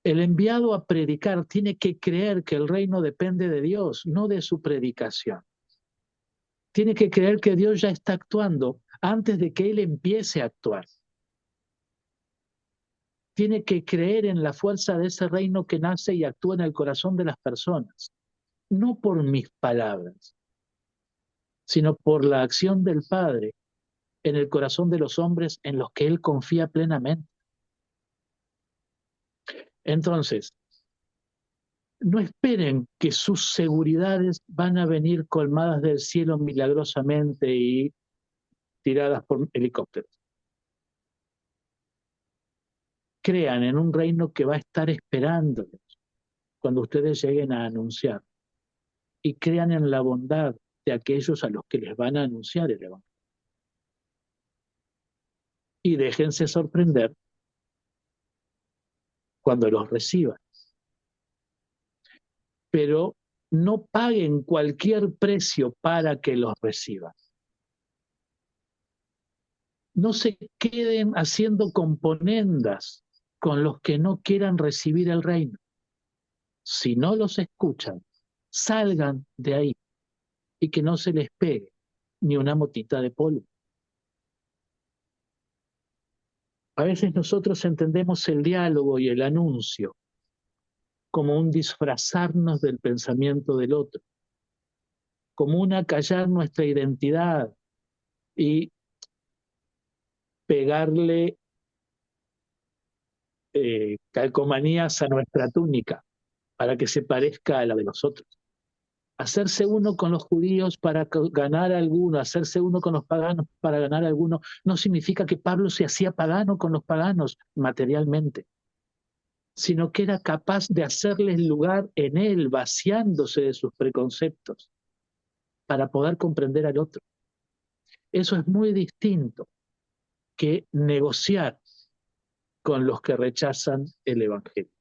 El enviado a predicar tiene que creer que el reino depende de Dios, no de su predicación. Tiene que creer que Dios ya está actuando antes de que él empiece a actuar. Tiene que creer en la fuerza de ese reino que nace y actúa en el corazón de las personas, no por mis palabras, sino por la acción del Padre en el corazón de los hombres en los que él confía plenamente. Entonces, no esperen que sus seguridades van a venir colmadas del cielo milagrosamente y tiradas por helicópteros. Crean en un reino que va a estar esperándoles cuando ustedes lleguen a anunciar. Y crean en la bondad de aquellos a los que les van a anunciar el evangelio. Y déjense sorprender cuando los reciban. Pero no paguen cualquier precio para que los reciban. No se queden haciendo componendas con los que no quieran recibir el reino. Si no los escuchan, salgan de ahí. y que no se les pegue ni una motita de polvo. A veces nosotros entendemos el diálogo y el anuncio como un disfrazarnos del pensamiento del otro, como un acallar nuestra identidad y pegarle calcomanías a nuestra túnica para que se parezca a la de los otros. Hacerse uno con los judíos para ganar a alguno, hacerse uno con los paganos para ganar a alguno, no significa que Pablo se hacía pagano con los paganos materialmente, sino que era capaz de hacerles lugar en él, vaciándose de sus preconceptos, para poder comprender al otro. Eso es muy distinto que negociar con los que rechazan el Evangelio.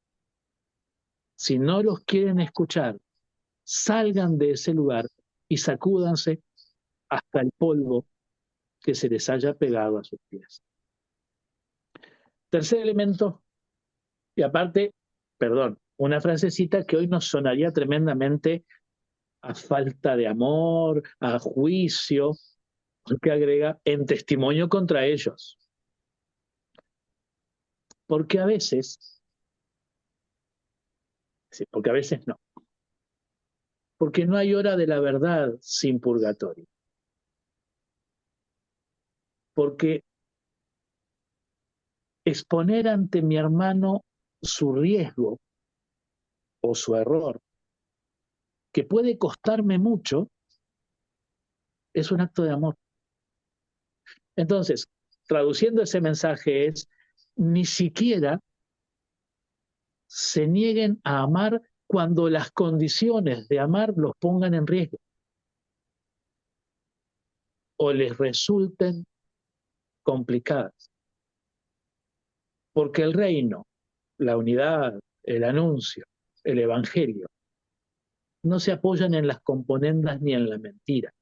Si no los quieren escuchar, salgan de ese lugar y sacúdanse hasta el polvo que se les haya pegado a sus pies. Tercer elemento, y aparte, perdón, una frasecita que hoy nos sonaría tremendamente a falta de amor, a juicio, que agrega en testimonio contra ellos. Porque a veces, sí, porque a veces no, porque no hay hora de la verdad sin purgatorio. Porque exponer ante mi hermano su riesgo o su error, que puede costarme mucho, es un acto de amor. Entonces, traduciendo ese mensaje es, ni siquiera se nieguen a amar cuando las condiciones de amar los pongan en riesgo o les resulten complicadas. Porque el reino, la unidad, el anuncio, el evangelio, no se apoyan en las componendas ni en la mentira,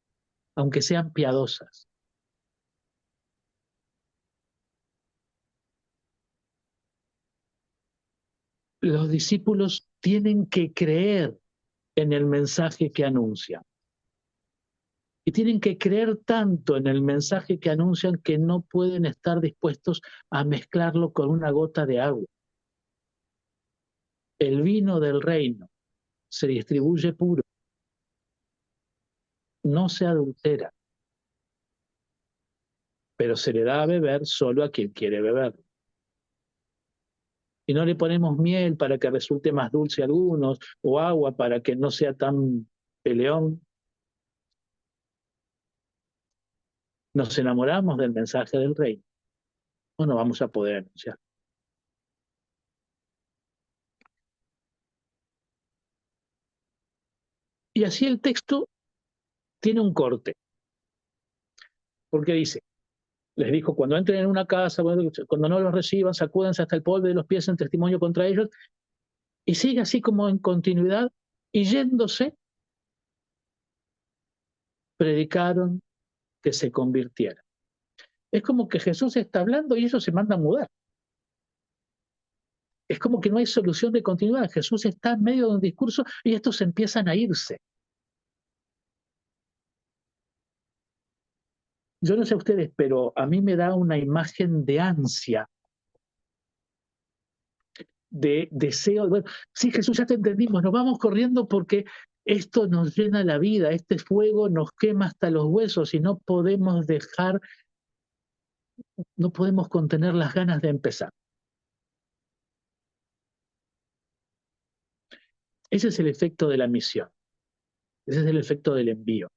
aunque sean piadosas. Los discípulos tienen que creer en el mensaje que anuncian. Y tienen que creer tanto en el mensaje que anuncian que no pueden estar dispuestos a mezclarlo con una gota de agua. El vino del reino se distribuye puro, no se adultera, pero se le da a beber solo a quien quiere beber. Y no le ponemos miel para que resulte más dulce a algunos, o agua para que no sea tan peleón. Nos enamoramos del mensaje del reino, no nos vamos a poder anunciar. Y así el texto tiene un corte, porque dice, les dijo, cuando entren en una casa, cuando no los reciban, sacúdense hasta el polvo de los pies en testimonio contra ellos, y sigue así como en continuidad, y yéndose, predicaron que se convirtieran. Es como que Jesús está hablando y ellos se mandan a mudar. Es como que no hay solución de continuidad. Jesús está en medio de un discurso y estos empiezan a irse. Yo no sé a ustedes, pero a mí me da una imagen de ansia, de deseo. Bueno, sí, Jesús, ya te entendimos, nos vamos corriendo porque esto nos llena la vida, este fuego nos quema hasta los huesos y no podemos dejar, no podemos contener las ganas de empezar. Ese es el efecto de la misión, ese es el efecto del envío.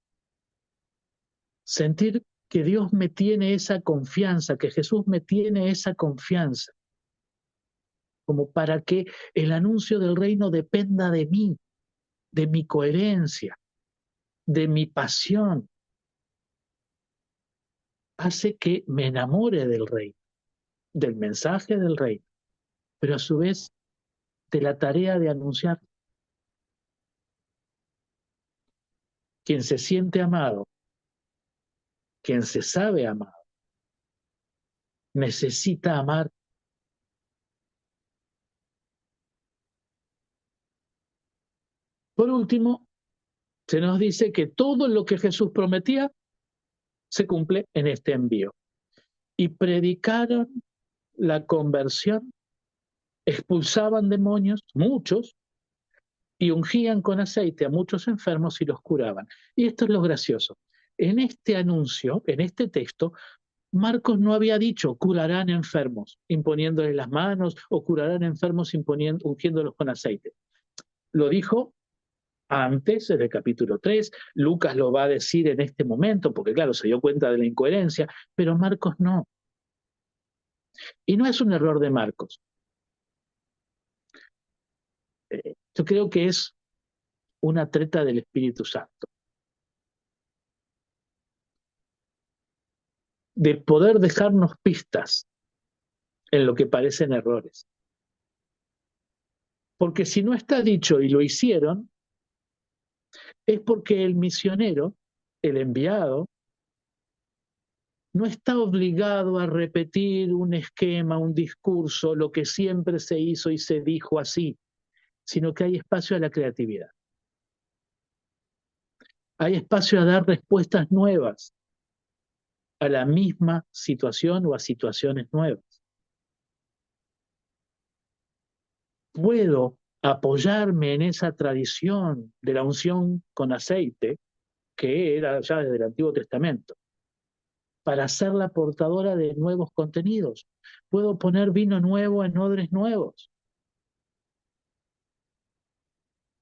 Sentir que Dios me tiene esa confianza, que Jesús me tiene esa confianza, como para que el anuncio del reino dependa de mí, de mi coherencia, de mi pasión, hace que me enamore del reino, del mensaje del reino, pero a su vez de la tarea de anunciar. Quien se siente amado, quien se sabe amado, necesita amar. Por último, se nos dice que todo lo que Jesús prometía se cumple en este envío. Y predicaron la conversión, expulsaban demonios, muchos, y ungían con aceite a muchos enfermos y los curaban. Y esto es lo gracioso. En este anuncio, en este texto, Marcos no había dicho curarán enfermos imponiéndoles las manos o curarán enfermos ungiéndolos con aceite. Lo dijo antes, en el capítulo 3, Lucas lo va a decir en este momento, porque claro, se dio cuenta de la incoherencia, pero Marcos no. Y no es un error de Marcos. Yo creo que es una treta del Espíritu Santo, de poder dejarnos pistas en lo que parecen errores. Porque si no está dicho y lo hicieron, es porque el misionero, el enviado, no está obligado a repetir un esquema, un discurso, lo que siempre se hizo y se dijo así, sino que hay espacio a la creatividad. Hay espacio a dar respuestas nuevas a la misma situación o a situaciones nuevas. Puedo apoyarme en esa tradición de la unción con aceite, que era ya desde el Antiguo Testamento, para ser la portadora de nuevos contenidos. Puedo poner vino nuevo en odres nuevos.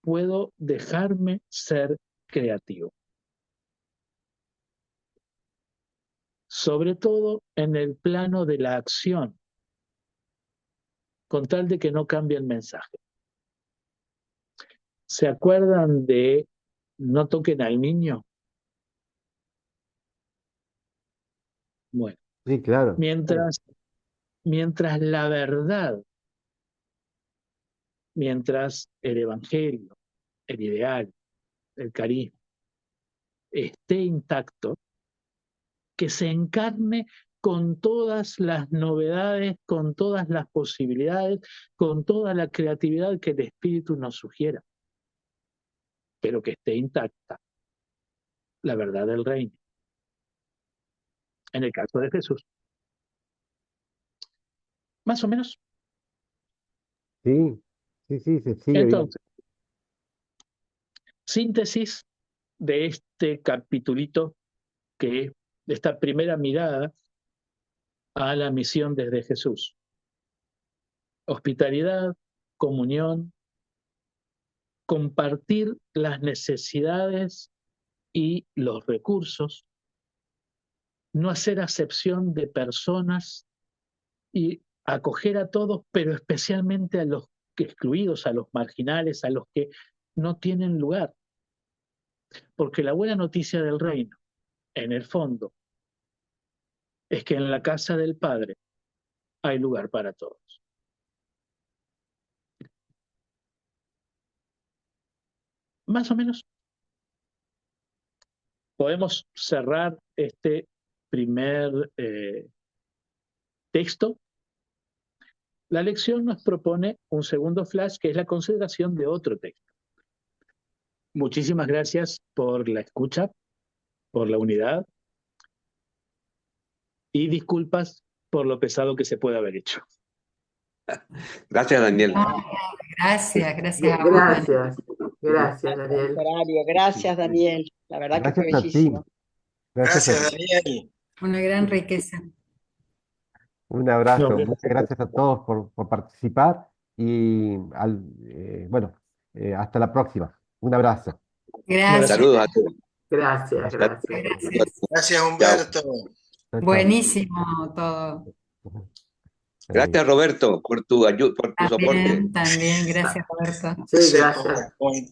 Puedo dejarme ser creativo. Sobre todo en el plano de la acción, con tal de que no cambie el mensaje. ¿Se acuerdan de no toquen al niño? Bueno, Sí, claro. mientras la verdad, mientras el evangelio, el ideal, el carisma, esté intacto, que se encarne con todas las novedades, con todas las posibilidades, con toda la creatividad que el Espíritu nos sugiera, pero que esté intacta la verdad del reino. En el caso de Jesús. Más o menos. Sí, sí, sí, se sigue bien. Entonces, síntesis de este capitulito, que es de esta primera mirada a la misión desde Jesús. Hospitalidad, comunión, compartir las necesidades y los recursos, no hacer acepción de personas y acoger a todos, pero especialmente a los excluidos, a los marginales, a los que no tienen lugar. Porque la buena noticia del reino, en el fondo, es que en la casa del Padre hay lugar para todos. Más o menos. Podemos cerrar este primer texto. La lección nos propone un segundo flash, que es la consideración de otro texto. Muchísimas gracias por la escucha, por la unidad, y disculpas por lo pesado que se puede haber hecho. Gracias, Daniel. Gracias, gracias a vos, Gracias, gracias, Al Daniel. contrario, gracias, Daniel. La verdad que fue Gracias a ti. bellísimo. Gracias a Gracias, ti. Daniel. Una gran riqueza. Un abrazo. No, Muchas gracias a todos por participar y bueno, hasta la próxima. Un abrazo. Gracias. Saludos a todos. Gracias, gracias. Gracias. Gracias, Humberto. Chao, chao. Buenísimo todo. Gracias, Roberto, por tu ayuda, por tu soporte. También, gracias, Roberto. Sí, Sí, gracias. PowerPoint.